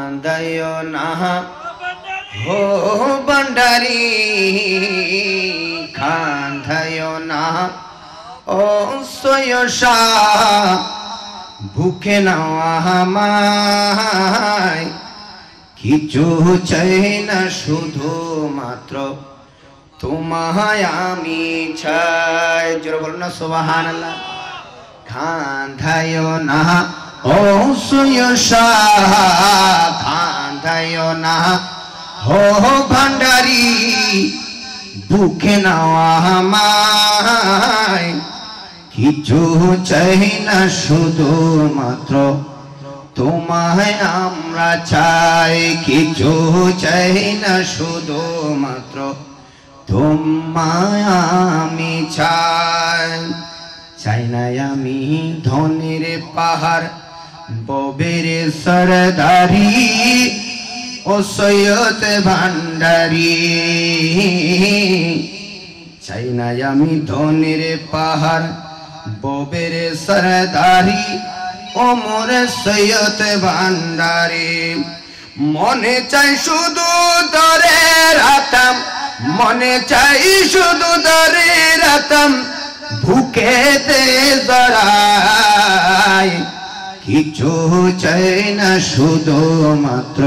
কান্দাইও না ও ভান্ডারি কান্দাইও না ও সয়সা বুকে নাও আমায় কিছু চাই না শুধু মাত্র তোমায় আমি চাই জোরে বলো না সুবহানাল্লাহ কান্দাইও না ও সয়সা কান্দাইও না ও ভান্ডারি বুকে নাও আমায় কিছু চাই না শুধু মাত্র তোমায় আমরা চাই কিছু চাই না শুধু মাত্র তোমায় আমি চাই চাই না আমি ধনের পাহাড় ববের সরদারি ও সৈয়দ ভান্ডারি চাই না আমি ধনের পাহাড় ববের সরদারি ও মোর সৈয়দ ভান্ডারি মনে চাই শুধু দরে রাতাম মনে চাই শুধু দরে রাতাম ভুকেতে জড়াই কিছু চাই না শুধু মাত্র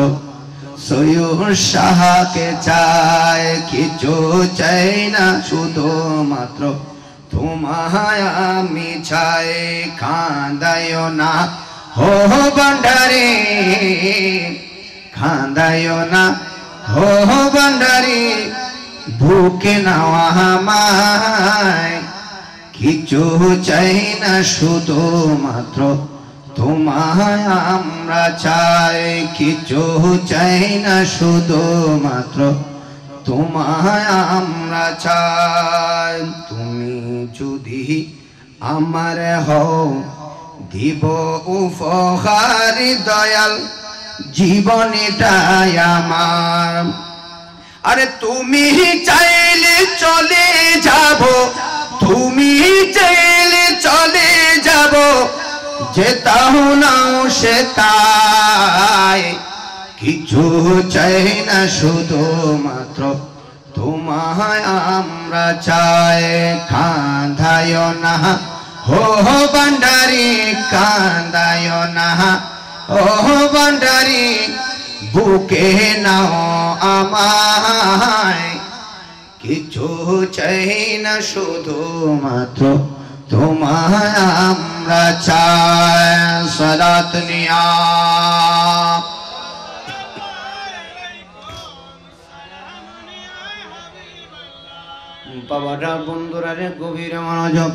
সৈয়দ শাহকে চাই কিছু চাই না শুধু মাত্র তোমায় আমি চাই কান্দাইও না ও ভান্ডারি কান্দাইও না ও ভান্ডারি বুকে নাও আমায় কিছু চাই না শুধু মাত্র তোমায় আমরা চাই কিছু চাই না শুধু মাত্র তোমায় আমরা চাই তুমি যদি আমার হও দিব উপহার দয়াল জীবনটাই আমার আরে তুমি চাইলে চলে যাব তুমি চাইলে চলে যাব যেতাও নাও সে তাই কিছু চাই না শুধু মাত্র তোমায় আমরা চাই কান্দাইও না ও ভান্ডারি কান্দাইও না ও ভান্ডারি বুকে নাও আমায় কিছু চাই না শুধু মাত্র তোমায় আমরা চাই সালাত নিয়া বাবারা বন্ধুরা রে গভীর মনোযোগ